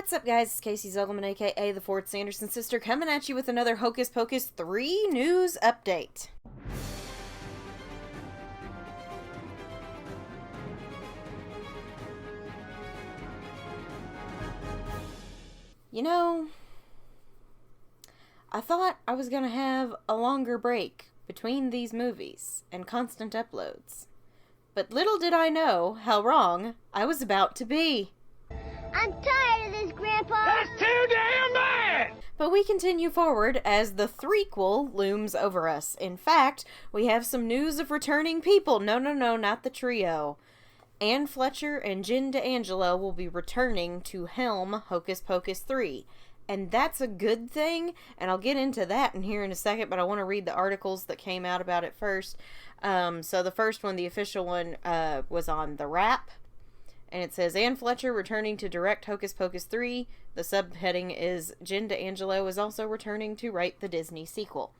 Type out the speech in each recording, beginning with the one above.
What's up, guys? It's Casey Zugelman, aka the Ford Sanderson Sister, coming at you with another Hocus Pocus 3 news update. You know, I thought I was gonna have a longer break between these movies and constant uploads. But little did I know how wrong I was about to be. I'm tired of this, Grandpa! That's too damn bad! But we continue forward as the threequel looms over us. In fact, we have some news of returning people. No, not the trio. Anne Fletcher and Jen D'Angelo will be returning to helm Hocus Pocus 3. And that's a good thing, and I'll get into that in here in a second, but I want to read the articles that came out about it first. So the first one, the official one, was on The Wrap. And it says, Anne Fletcher returning to direct Hocus Pocus 3. The subheading is, Jen D'Angelo is also returning to write the Disney sequel.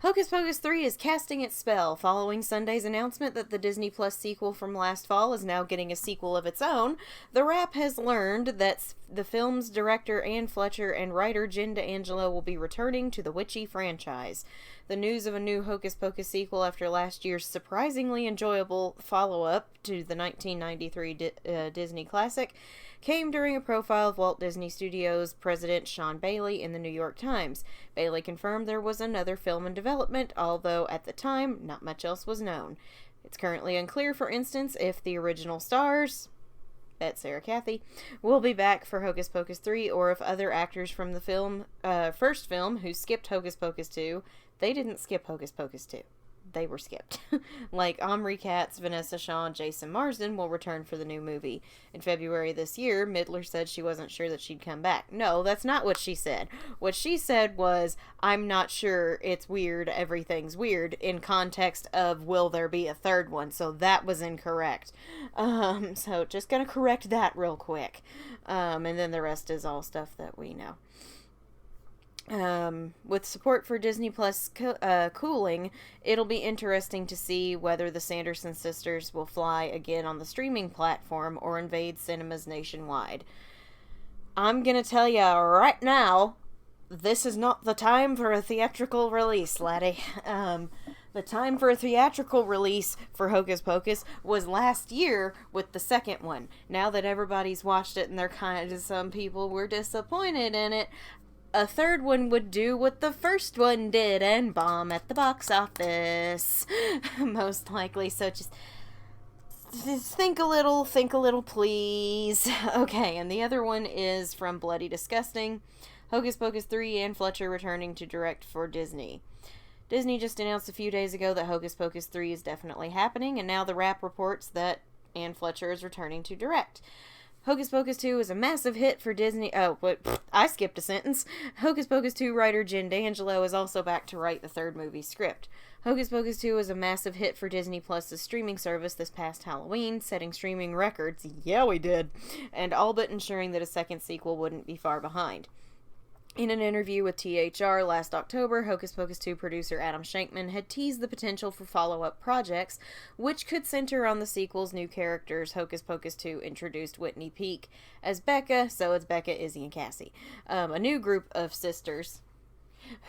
Hocus Pocus 3 is casting its spell following Sunday's announcement that the Disney Plus sequel from last fall is now getting a sequel of its own. The Wrap has learned that the film's director Anne Fletcher and writer Jen D'Angelo will be returning to the witchy franchise. The news of a new Hocus Pocus sequel after last year's surprisingly enjoyable follow-up to the 1993 Disney classic came during a profile of Walt Disney Studios president Sean Bailey in the New York Times. Bailey confirmed there was another film in development, although at the time, not much else was known. It's currently unclear, for instance, if the original stars, bet Sarah Cathy, will be back for Hocus Pocus 3, or if other actors from the first film who skipped Hocus Pocus 2, they didn't skip Hocus Pocus 2. They were skipped. Like Omri Katz, Vanessa Shaw, and Jason Marsden will return for the new movie. In February this year, Midler said she wasn't sure that she'd come back. No, that's not what she said. What she said was, I'm not sure, it's weird, everything's weird, in context of will there be a third one, so that was incorrect. So just gonna correct that real quick. And then the rest is all stuff that we know. With support for Disney Plus cooling, it'll be interesting to see whether the Sanderson sisters will fly again on the streaming platform or invade cinemas nationwide. I'm gonna tell ya right now, this is not the time for a theatrical release, laddie. The time for a theatrical release for Hocus Pocus was last year with the second one. Now that everybody's watched it and some people were disappointed in it, a third one would do what the first one did and bomb at the box office. Most likely. So just think a little, please. Okay, and the other one is from Bloody Disgusting. Hocus Pocus 3, Anne Fletcher returning to direct for Disney. Disney just announced a few days ago that Hocus Pocus 3 is definitely happening, and now the Wrap reports that Anne Fletcher is returning to direct. Hocus Pocus 2 is a massive hit for Disney. Oh, but I skipped a sentence. Hocus Pocus 2 writer Jen D'Angelo is also back to write the third movie script. Hocus Pocus 2 is a massive hit for Disney Plus's streaming service this past Halloween, setting streaming records. Yeah, we did. And all but ensuring that a second sequel wouldn't be far behind. In an interview with THR last October, Hocus Pocus 2 producer Adam Shankman had teased the potential for follow-up projects, which could center on the sequel's new characters. Hocus Pocus 2 introduced Whitney Peak as Becca, so it's Becca, Izzy, and Cassie. A new group of sisters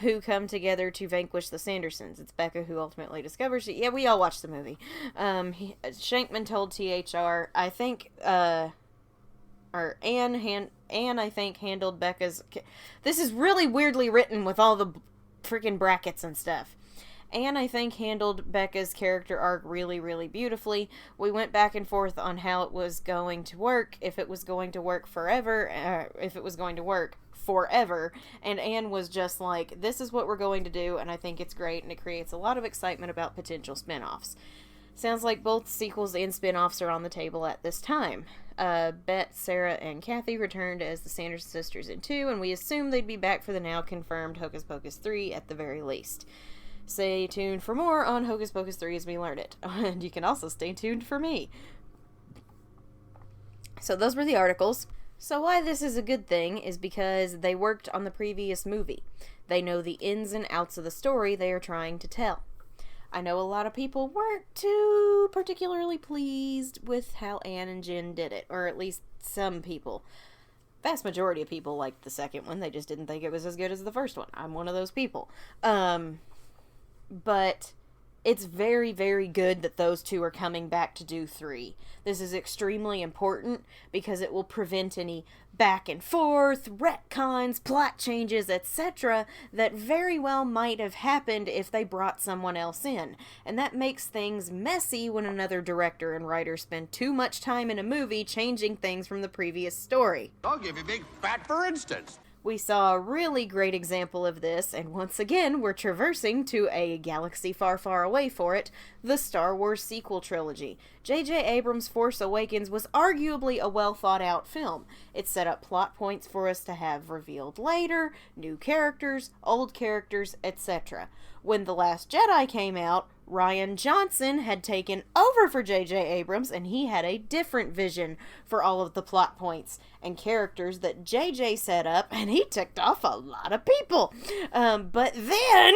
who come together to vanquish the Sandersons. It's Becca who ultimately discovers it. Yeah, we all watched the movie. Shankman told THR, Anne, I think, handled Becca's... This is really weirdly written with all the freaking brackets and stuff. Anne, I think, handled Becca's character arc really, really beautifully. We went back and forth on how it was going to work, if it was going to work forever, and Anne was just like, this is what we're going to do, and I think it's great, and it creates a lot of excitement about potential spin-offs. Sounds like both sequels and spin-offs are on the table at this time. Bette, Sarah, and Kathy returned as the Sanderson sisters in 2, and we assume they'd be back for the now confirmed Hocus Pocus 3 at the very least. Stay tuned for more on Hocus Pocus 3 as we learn it. And you can also stay tuned for me. So those were the articles. So why this is a good thing is because they worked on the previous movie. They know the ins and outs of the story they are trying to tell. I know a lot of people weren't too particularly pleased with how Anne and Jen did it, or at least some people. Vast majority of people liked the second one. They just didn't think it was as good as the first one. I'm one of those people. But it's very, very good that those two are coming back to do 3. This is extremely important because it will prevent any back and forth, retcons, plot changes, etc. that very well might have happened if they brought someone else in. And that makes things messy when another director and writer spend too much time in a movie changing things from the previous story. I'll give you big fat for instance. We saw a really great example of this, and once again, we're traversing to a galaxy far, far away for it, the Star Wars sequel trilogy. J.J. Abrams' Force Awakens was arguably a well-thought-out film. It set up plot points for us to have revealed later, new characters, old characters, etc. When The Last Jedi came out, Rian Johnson had taken over for J.J. Abrams, and he had a different vision for all of the plot points and characters that J.J. set up, and he ticked off a lot of people. But then,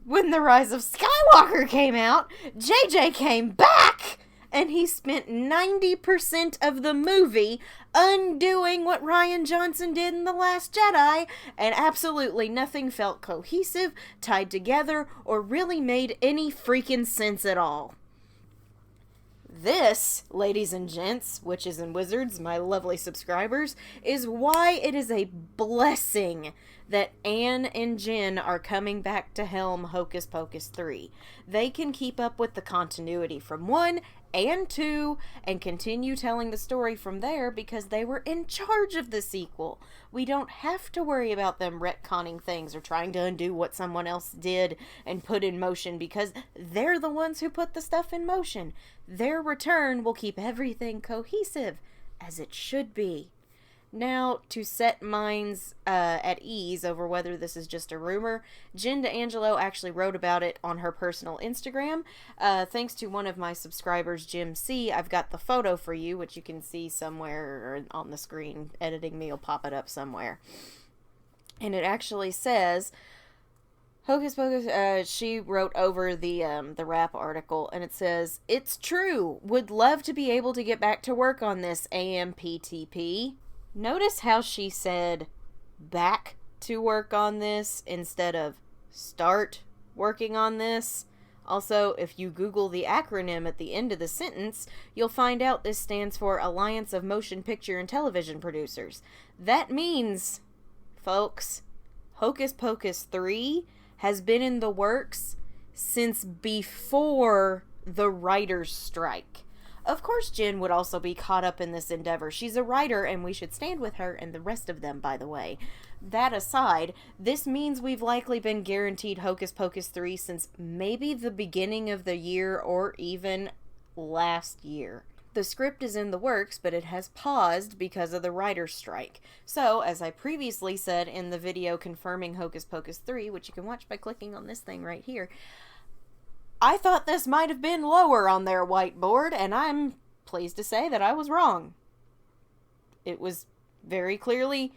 when The Rise of Skywalker came out, J.J. came back, and he spent 90% of the movie undoing what Rian Johnson did in The Last Jedi, and absolutely nothing felt cohesive, tied together, or really made any freaking sense at all. This, ladies and gents, witches and wizards, my lovely subscribers, is why it is a blessing that Anne and Jen are coming back to helm Hocus Pocus 3. They can keep up with the continuity from 1 and 2 and continue telling the story from there because they were in charge of the sequel. We don't have to worry about them retconning things or trying to undo what someone else did and put in motion because they're the ones who put the stuff in motion. Their return will keep everything cohesive, as it should be. Now, to set minds at ease over whether this is just a rumor, Jen D'Angelo actually wrote about it on her personal Instagram. Thanks to one of my subscribers, Jim C., I've got the photo for you, which you can see somewhere on the screen. Editing me will pop it up somewhere. And it actually says, Hocus Pocus, she wrote over the rap article, and it says, "It's true. Would love to be able to get back to work on this AMPTP." Notice how she said back to work on this instead of start working on this. Also, if you Google the acronym at the end of the sentence, you'll find out this stands for Alliance of Motion Picture and Television Producers. That means, folks, Hocus Pocus 3 has been in the works since before the writer's strike. Of course, Jen would also be caught up in this endeavor. She's a writer, and we should stand with her and the rest of them, by the way. That aside, this means we've likely been guaranteed Hocus Pocus 3 since maybe the beginning of the year or even last year. The script is in the works, but it has paused because of the writer's strike. So, as I previously said in the video confirming Hocus Pocus 3, which you can watch by clicking on this thing right here, I thought this might have been lower on their whiteboard, and I'm pleased to say that I was wrong. It was very clearly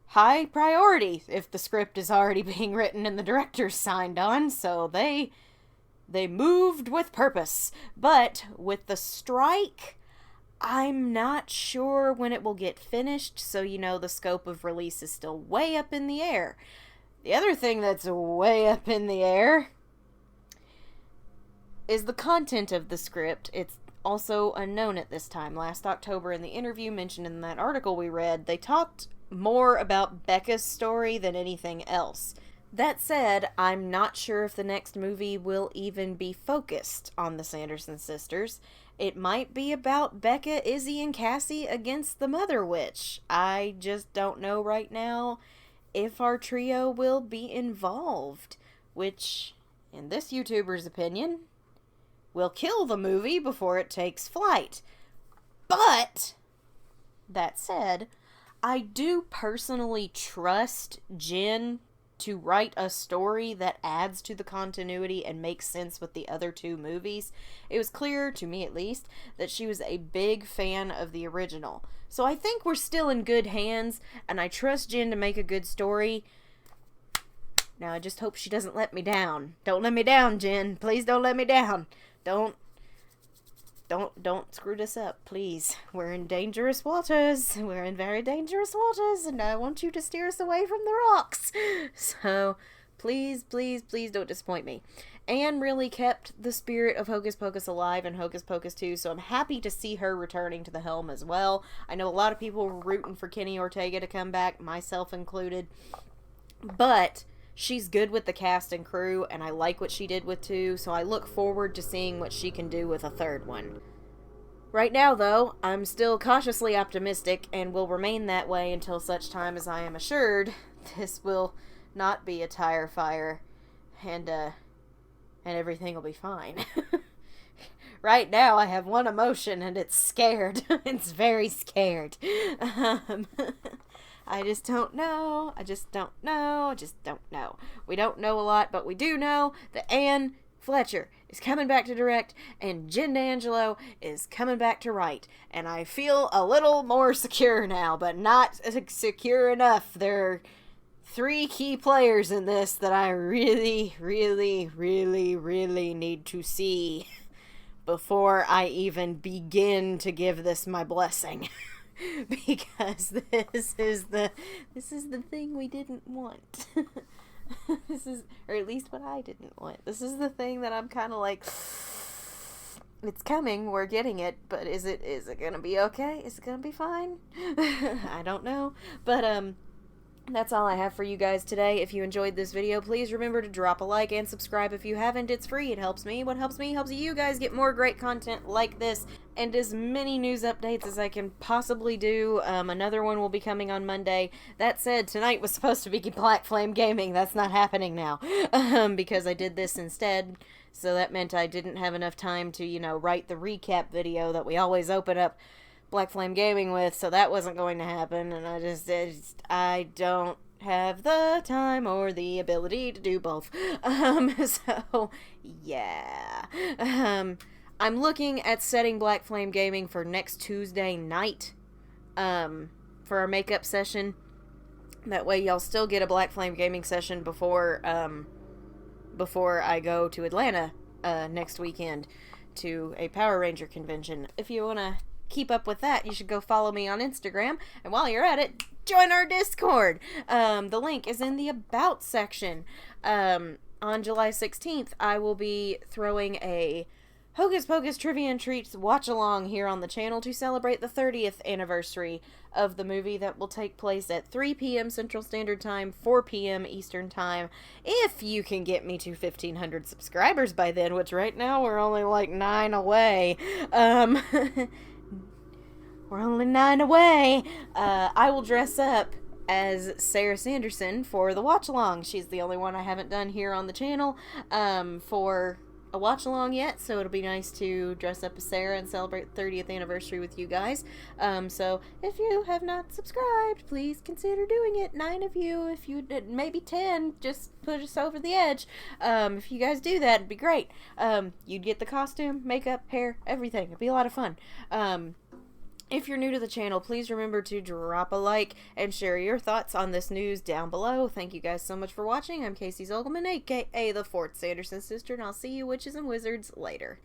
high priority if the script is already being written and the director's signed on, so they moved with purpose. But with the strike, I'm not sure when it will get finished, so the scope of release is still way up in the air. The other thing that's way up in the air is the content of the script. It's also unknown at this time. Last October, in the interview mentioned in that article we read, they talked more about Becca's story than anything else. That said, I'm not sure if the next movie will even be focused on the Sanderson sisters. It might be about Becca, Izzy, and Cassie against the Mother Witch. I just don't know right now if our trio will be involved, which, in this YouTuber's opinion, will kill the movie before it takes flight. But, that said, I do personally trust Jen to write a story that adds to the continuity and makes sense with the other two movies. It was clear, to me at least, that she was a big fan of the original. So I think we're still in good hands, and I trust Jen to make a good story. Now I just hope she doesn't let me down. Don't let me down, Jen. Please don't let me down. Don't. don't screw this up, please. We're in dangerous waters. We're in very dangerous waters, and I want you to steer us away from the rocks. So, please, please, please don't disappoint me. Anne really kept the spirit of Hocus Pocus alive in Hocus Pocus 2, so I'm happy to see her returning to the helm as well. I know a lot of people were rooting for Kenny Ortega to come back, myself included. But she's good with the cast and crew, and I like what she did with 2, so I look forward to seeing what she can do with a 3rd one. Right now, though, I'm still cautiously optimistic, and will remain that way until such time as I am assured this will not be a tire fire, and everything will be fine. Right now, I have one emotion, and it's scared. It's very scared. I just don't know. I just don't know. I just don't know. We don't know a lot, but we do know that Anne Fletcher is coming back to direct, and Jen D'Angelo is coming back to write. And I feel a little more secure now, but not secure enough. There are 3 key players in this that I really, really, really, really need to see before I even begin to give this my blessing. Because this is the thing we didn't want. Or at least what I didn't want. This is the thing that I'm kind of like, it's coming, we're getting it, but is it gonna be okay? Is it gonna be fine? I don't know. But that's all I have for you guys today. If you enjoyed this video, please remember to drop a like and subscribe if you haven't. It's free. It helps me. What helps me helps you guys get more great content like this and as many news updates as I can possibly do. Another one will be coming on Monday. That said, tonight was supposed to be Black Flame Gaming. That's not happening now because I did this instead. So that meant I didn't have enough time to, write the recap video that we always open up Black Flame Gaming with, so that wasn't going to happen, and I don't have the time or the ability to do both. So, yeah. I'm looking at setting Black Flame Gaming for next Tuesday night, for our makeup session. That way y'all still get a Black Flame Gaming session before I go to Atlanta, next weekend to a Power Ranger convention. If you want to keep up with that, you should go follow me on Instagram, and while you're at it, join our Discord. The link is in the About section. On July 16th, I will be throwing a Hocus Pocus Trivia and Treats watch-along here on the channel to celebrate the 30th anniversary of the movie that will take place at 3 p.m. Central Standard Time, 4 p.m. Eastern Time, if you can get me to 1,500 subscribers by then, which right now we're only like 9 away. We're only 9 away. I will dress up as Sarah Sanderson for the watch-along. She's the only one I haven't done here on the channel for a watch-along yet, so it'll be nice to dress up as Sarah and celebrate the 30th anniversary with you guys. So if you have not subscribed, please consider doing it. 9 of you, if you maybe 10, just put us over the edge. If you guys do that, it'd be great. You'd get the costume, makeup, hair, everything. It'd be a lot of fun. If you're new to the channel, please remember to drop a like and share your thoughts on this news down below. Thank you guys so much for watching. I'm Casey Zolgman, aka the 4th Sanderson sister, and I'll see you witches and wizards later.